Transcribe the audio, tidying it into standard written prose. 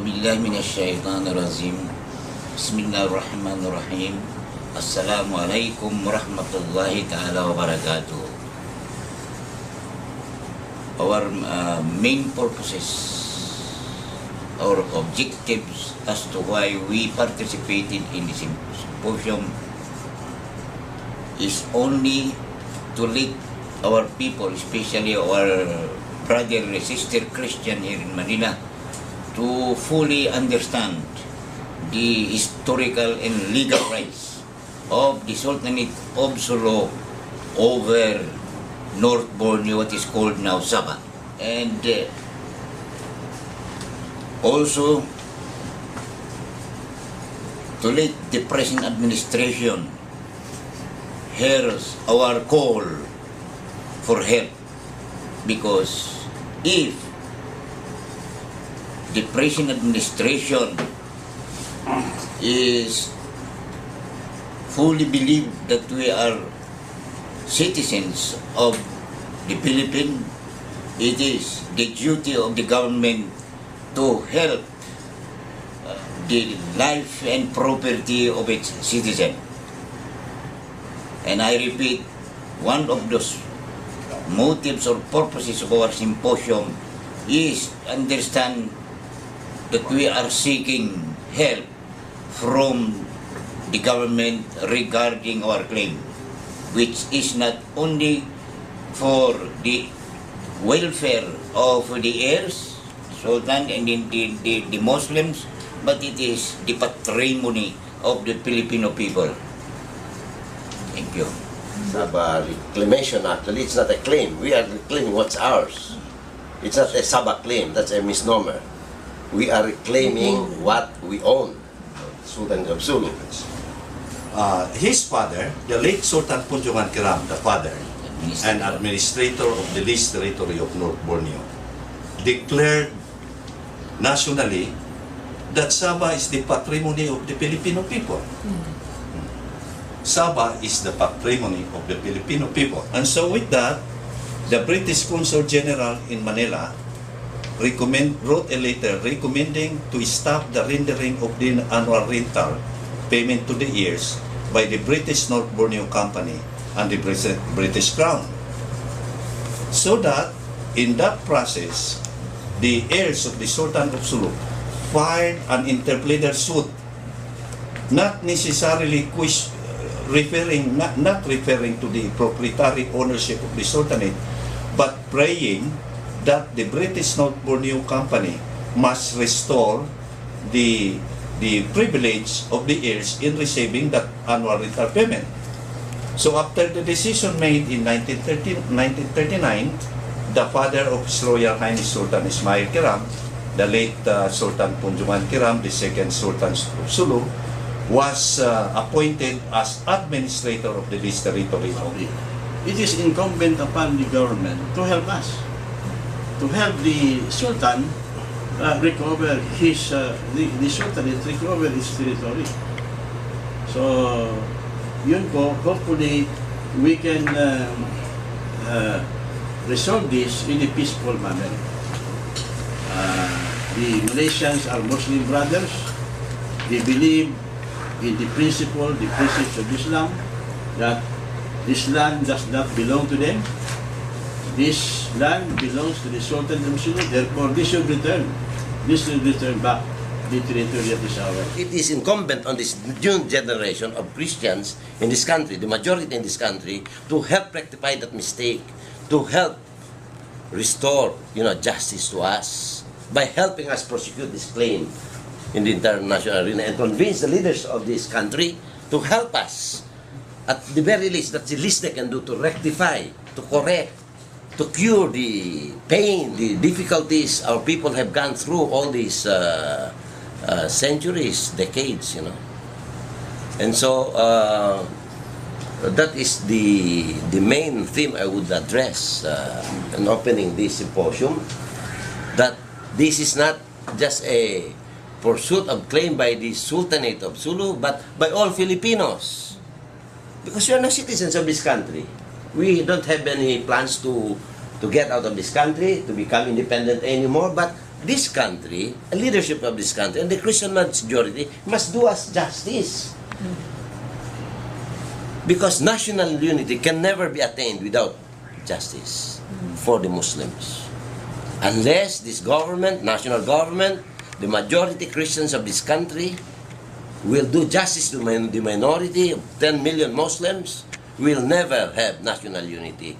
بالله من الشيطان الرجيم بسم الله الرحمن الرحيم السلام عليكم ورحمة الله تعالى وبركاته. Our main purposes, our objectives as to why we participated in this symposium is only to lead our people, especially our brother and sister Christian here in Manila, to fully understand the historical and legal rights of the Sultanate of Sulu over North Borneo, what is called now Sabah. And also to let the present administration hears our call for help, because if the present administration is fully believe that we are citizens of the Philippines, it is the duty of the government to help the life and property of its citizen. And I repeat, one of those motives or purposes of our symposium is understand that we are seeking help from the government regarding our claim, which is not only for the welfare of the heirs, Sultan, and the Muslims, but it is the patrimony of the Filipino people. Thank you. Sabah reclamation, actually, it's not a claim. We are reclaiming what's ours. It's not a Sabah claim, that's a misnomer. We are reclaiming what we own, Sultan of Sulu. His father, the late Sultan Tuntutan, the father and administrator of the least territory of North Borneo, declared nationally that Sabah is the patrimony of the Filipino people. Sabah is the patrimony of the Filipino people. And so with that, the British Consul General in Manila wrote a letter recommending to stop the rendering of the annual rental payment to the heirs by the British North Borneo Company and the British Crown. So that in that process, the heirs of the Sultan of Sulu filed an interpleader suit, not necessarily not referring to the proprietary ownership of the Sultanate, but praying that the British North Borneo Company must restore the privilege of the heirs in receiving that annual rental payment. So after the decision made in 1939, the father of His Royal Highness Sultan Ismail Kiram, the late Sultan Tuntutan Kiram, the second Sultan of Sulu, was appointed as administrator of the least territory. It is incumbent upon the government to help us, to help the Sultan recover his the Sultanate recover his territory. So yun po, hopefully we can resolve this in a peaceful manner. The Malaysians are Muslim brothers. They believe in the principles of Islam, that this land does not belong to them. This land belongs to the Sultan of Sulu, therefore this should return. This will return back the territory that is ours. It is incumbent on this new generation of Christians in this country, the majority in this country, to help rectify that mistake, to help restore, justice to us by helping us prosecute this claim in the international arena and convince the leaders of this country to help us. At the very least, that's the least they can do to rectify, to correct, to cure the pain, the difficulties our people have gone through all these centuries, decades, And so that is the main theme I would address in opening this symposium, that this is not just a pursuit of claim by the Sultanate of Sulu, but by all Filipinos. Because we are not citizens of this country. We don't have any plans to get out of this country, to become independent anymore, but this country, a leadership of this country, and the Christian majority must do us justice. Because national unity can never be attained without justice for the Muslims. Unless this government, national government, the majority Christians of this country will do justice to the minority of 10 million Muslims, we'll never have national unity